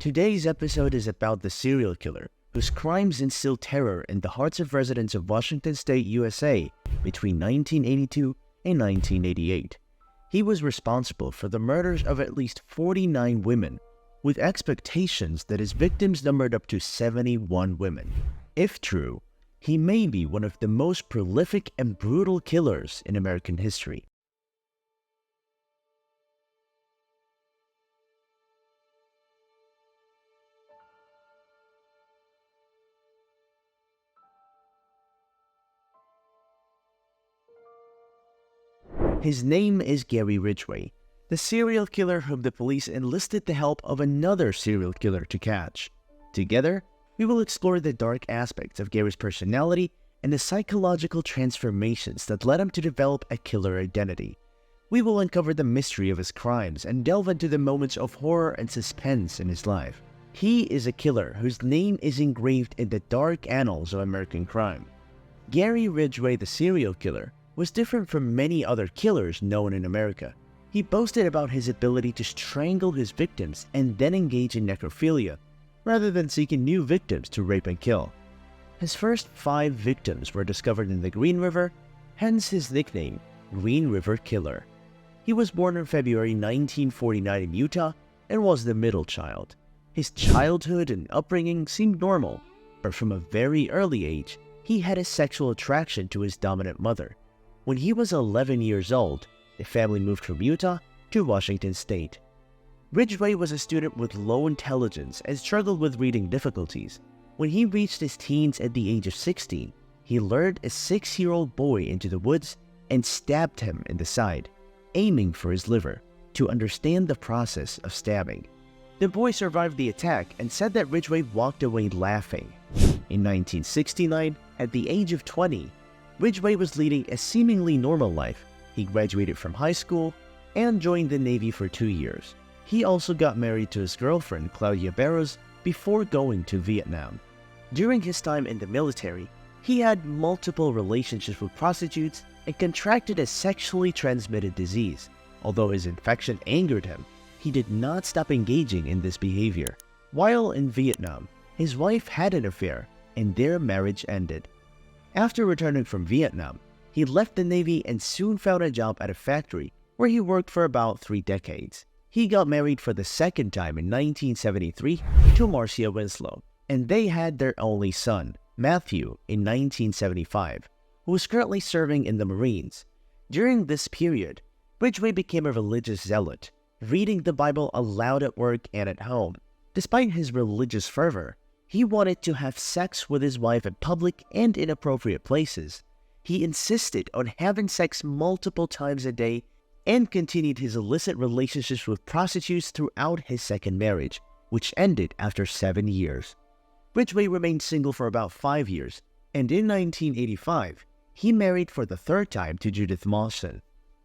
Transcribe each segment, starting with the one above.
Today's episode is about the serial killer whose crimes instilled terror in the hearts of residents of Washington State, USA between 1982 and 1988. He was responsible for the murders of at least 49 women, with expectations that his victims numbered up to 71 women. If true, he may be one of the most prolific and brutal killers in American history. His name is Gary Ridgway, the serial killer whom the police enlisted the help of another serial killer to catch. Together, we will explore the dark aspects of Gary's personality and the psychological transformations that led him to develop a killer identity. We will uncover the mystery of his crimes and delve into the moments of horror and suspense in his life. He is a killer whose name is engraved in the dark annals of American crime. Gary Ridgway, the serial killer, was different from many other killers known in America. He boasted about his ability to strangle his victims and then engage in necrophilia, rather than seeking new victims to rape and kill. His first 5 victims were discovered in the Green River, hence his nickname, Green River Killer. He was born in February 1949 in Utah and was the middle child. His childhood and upbringing seemed normal, but from a very early age, he had a sexual attraction to his dominant mother. When he was 11 years old, the family moved from Utah to Washington State. Ridgway was a student with low intelligence and struggled with reading difficulties. When he reached his teens at the age of 16, he lured a 6-year-old boy into the woods and stabbed him in the side, aiming for his liver, to understand the process of stabbing. The boy survived the attack and said that Ridgway walked away laughing. In 1969, at the age of 20, Ridgway was leading a seemingly normal life. He graduated from high school and joined the Navy for 2 years. He also got married to his girlfriend, Claudia Barrows, before going to Vietnam. During his time in the military, he had multiple relationships with prostitutes and contracted a sexually transmitted disease. Although his infection angered him, he did not stop engaging in this behavior. While in Vietnam, his wife had an affair, and their marriage ended. After returning from Vietnam, he left the Navy and soon found a job at a factory where he worked for about 3 decades. He got married for the second time in 1973 to Marcia Winslow, and they had their only son, Matthew, in 1975, who was currently serving in the Marines. During this period, Ridgway became a religious zealot, reading the Bible aloud at work and at home. Despite his religious fervor, he wanted to have sex with his wife in public and inappropriate places. He insisted on having sex multiple times a day and continued his illicit relationships with prostitutes throughout his second marriage, which ended after 7 years. Ridgway remained single for about 5 years, and in 1985, he married for the 3rd time to Judith Mawson.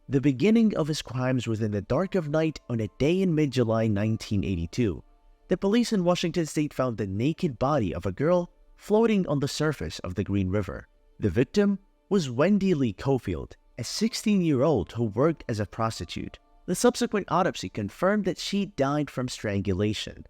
The beginning of his crimes was in the dark of night on a day in mid-July 1982. The police in Washington State found the naked body of a girl floating on the surface of the Green River. The victim was Wendy Lee Cofield, a 16-year-old who worked as a prostitute. The subsequent autopsy confirmed that she died from strangulation.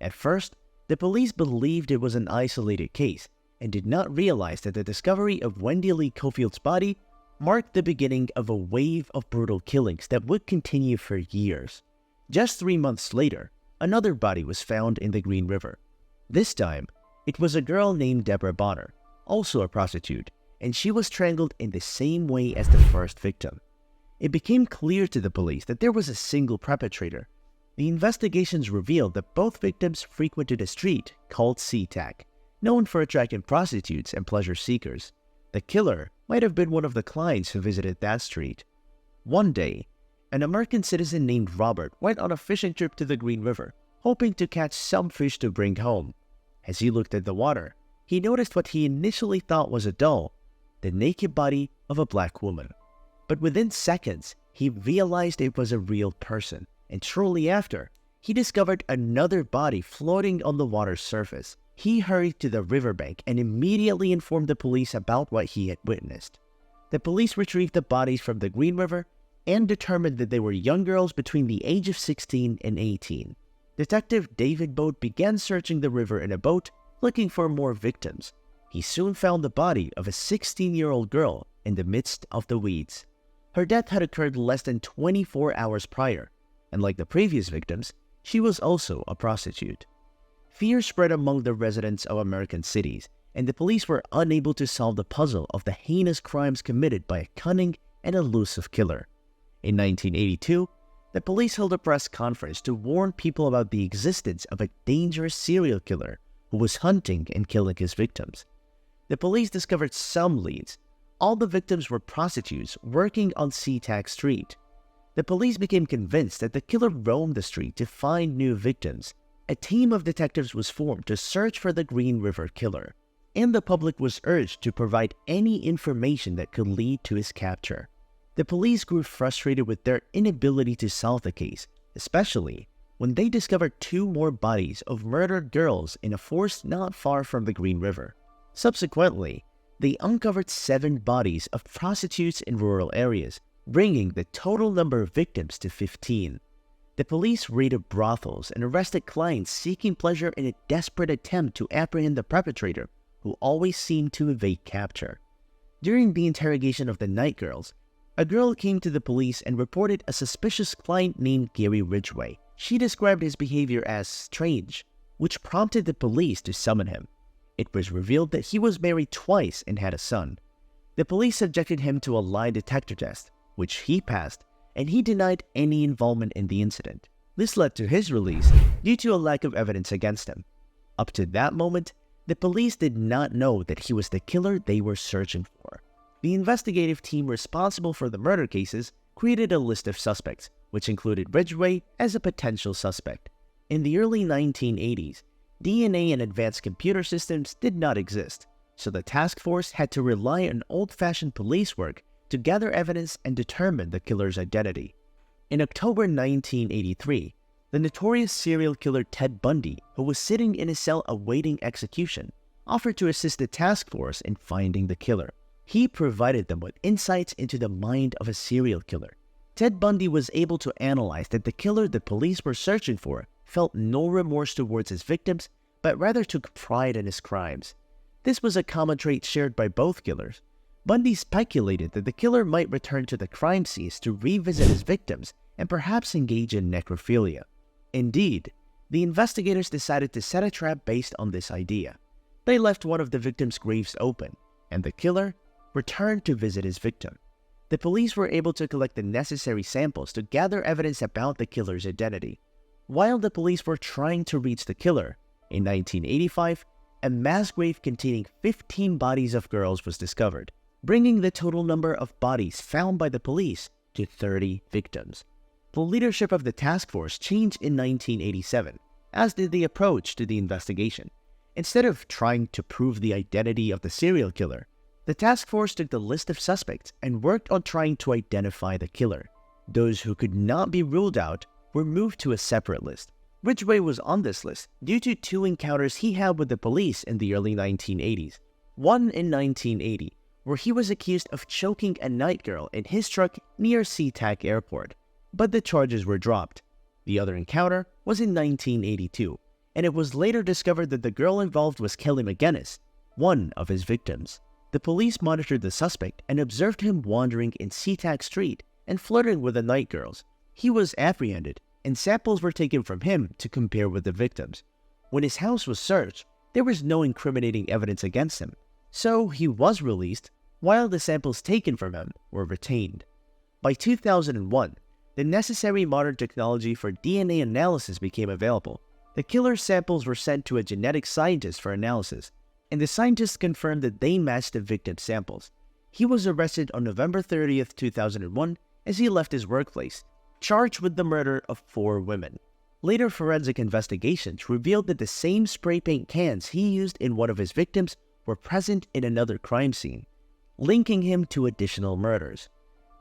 At first, the police believed it was an isolated case and did not realize that the discovery of Wendy Lee Cofield's body marked the beginning of a wave of brutal killings that would continue for years. Just 3 months later, another body was found in the Green River. This time, it was a girl named Deborah Bonner, also a prostitute, and she was strangled in the same way as the first victim. It became clear to the police that there was a single perpetrator. The investigations revealed that both victims frequented a street called SeaTac, known for attracting prostitutes and pleasure seekers. The killer might have been one of the clients who visited that street. One day, an American citizen named Robert went on a fishing trip to the Green River, hoping to catch some fish to bring home. As he looked at the water, he noticed what he initially thought was a doll, the naked body of a black woman. But within seconds, he realized it was a real person, and shortly after, he discovered another body floating on the water's surface. He hurried to the riverbank and immediately informed the police about what he had witnessed. The police retrieved the bodies from the Green River and determined that they were young girls between the age of 16 and 18. Detective David Boat began searching the river in a boat, looking for more victims. He soon found the body of a 16-year-old girl in the midst of the weeds. Her death had occurred less than 24 hours prior, and like the previous victims, she was also a prostitute. Fear spread among the residents of American cities, and the police were unable to solve the puzzle of the heinous crimes committed by a cunning and elusive killer. In 1982, the police held a press conference to warn people about the existence of a dangerous serial killer who was hunting and killing his victims. The police discovered some leads. All the victims were prostitutes working on SeaTac Street. The police became convinced that the killer roamed the street to find new victims. A team of detectives was formed to search for the Green River Killer, and the public was urged to provide any information that could lead to his capture. The police grew frustrated with their inability to solve the case, especially when they discovered 2 more bodies of murdered girls in a forest not far from the Green River. Subsequently, they uncovered 7 bodies of prostitutes in rural areas, bringing the total number of victims to 15. The police raided brothels and arrested clients seeking pleasure in a desperate attempt to apprehend the perpetrator, who always seemed to evade capture. During the interrogation of the night girls, a girl came to the police and reported a suspicious client named Gary Ridgway. She described his behavior as strange, which prompted the police to summon him. It was revealed that he was married twice and had a son. The police subjected him to a lie detector test, which he passed, and he denied any involvement in the incident. This led to his release due to a lack of evidence against him. Up to that moment, the police did not know that he was the killer they were searching for. The investigative team responsible for the murder cases created a list of suspects, which included Ridgway as a potential suspect. In the early 1980s, DNA and advanced computer systems did not exist, so the task force had to rely on old-fashioned police work to gather evidence and determine the killer's identity. In October 1983, the notorious serial killer Ted Bundy, who was sitting in his cell awaiting execution, offered to assist the task force in finding the killer. He provided them with insights into the mind of a serial killer. Ted Bundy was able to analyze that the killer the police were searching for felt no remorse towards his victims, but rather took pride in his crimes. This was a common trait shared by both killers. Bundy speculated that the killer might return to the crime scenes to revisit his victims and perhaps engage in necrophilia. Indeed, the investigators decided to set a trap based on this idea. They left one of the victims' graves open, and the killer returned to visit his victim. The police were able to collect the necessary samples to gather evidence about the killer's identity. While the police were trying to reach the killer, in 1985, a mass grave containing 15 bodies of girls was discovered, bringing the total number of bodies found by the police to 30 victims. The leadership of the task force changed in 1987, as did the approach to the investigation. Instead of trying to prove the identity of the serial killer, the task force took the list of suspects and worked on trying to identify the killer. Those who could not be ruled out were moved to a separate list. Ridgway was on this list due to 2 encounters he had with the police in the early 1980s. One in 1980, where he was accused of choking a night girl in his truck near SeaTac Airport, but the charges were dropped. The other encounter was in 1982, and it was later discovered that the girl involved was Kelly McGinnis, one of his victims. The police monitored the suspect and observed him wandering in SeaTac Street and flirting with the night girls. He was apprehended, and samples were taken from him to compare with the victims. When his house was searched, there was no incriminating evidence against him, so he was released, while the samples taken from him were retained. By 2001, the necessary modern technology for DNA analysis became available. The killer's samples were sent to a genetic scientist for analysis, and the scientists confirmed that they matched the victim's samples. He was arrested on November 30th, 2001, as he left his workplace, charged with the murder of 4 women. Later forensic investigations revealed that the same spray paint cans he used in one of his victims were present in another crime scene, linking him to additional murders.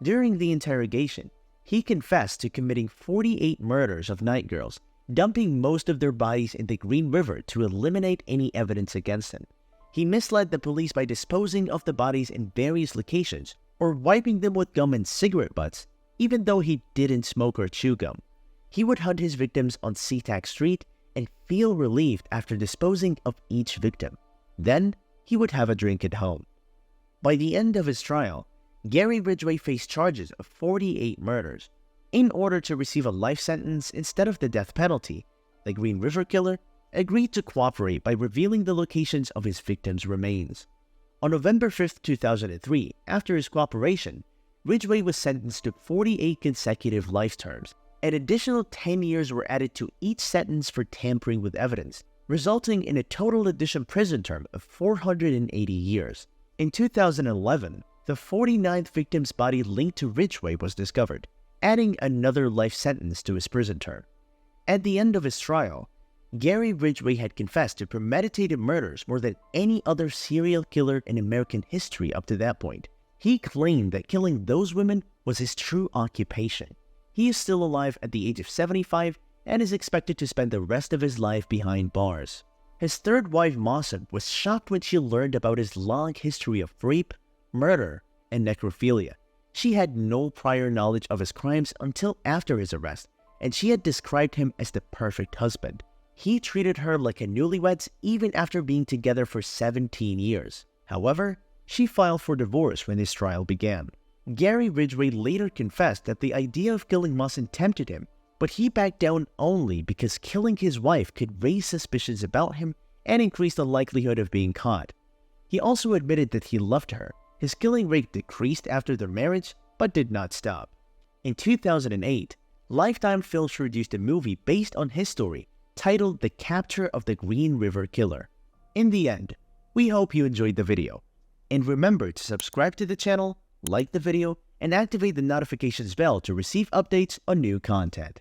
During the interrogation, he confessed to committing 48 murders of night girls, dumping most of their bodies in the Green River to eliminate any evidence against him. He misled the police by disposing of the bodies in various locations or wiping them with gum and cigarette butts, even though he didn't smoke or chew gum. He would hunt his victims on SeaTac Street and feel relieved after disposing of each victim. Then, he would have a drink at home. By the end of his trial, Gary Ridgway faced charges of 48 murders. In order to receive a life sentence instead of the death penalty, the Green River Killer agreed to cooperate by revealing the locations of his victims' remains. On November 5, 2003, after his cooperation, Ridgway was sentenced to 48 consecutive life terms. An additional 10 years were added to each sentence for tampering with evidence, resulting in a total additional prison term of 480 years. In 2011, the 49th victim's body linked to Ridgway was discovered, adding another life sentence to his prison term. At the end of his trial, Gary Ridgway had confessed to premeditated murders more than any other serial killer in American history up to that point. He claimed that killing those women was his true occupation. He is still alive at the age of 75 and is expected to spend the rest of his life behind bars. His third wife, Mawson, was shocked when she learned about his long history of rape, murder, and necrophilia. She had no prior knowledge of his crimes until after his arrest, and she had described him as the perfect husband. He treated her like a newlywed even after being together for 17 years. However, she filed for divorce when his trial began. Gary Ridgway later confessed that the idea of killing Mawson tempted him, but he backed down only because killing his wife could raise suspicions about him and increase the likelihood of being caught. He also admitted that he loved her. His killing rate decreased after their marriage, but did not stop. In 2008, Lifetime Films produced a movie based on his story, titled The Capture of the Green River Killer. In the end, we hope you enjoyed the video. And remember to subscribe to the channel, like the video, and activate the notifications bell to receive updates on new content.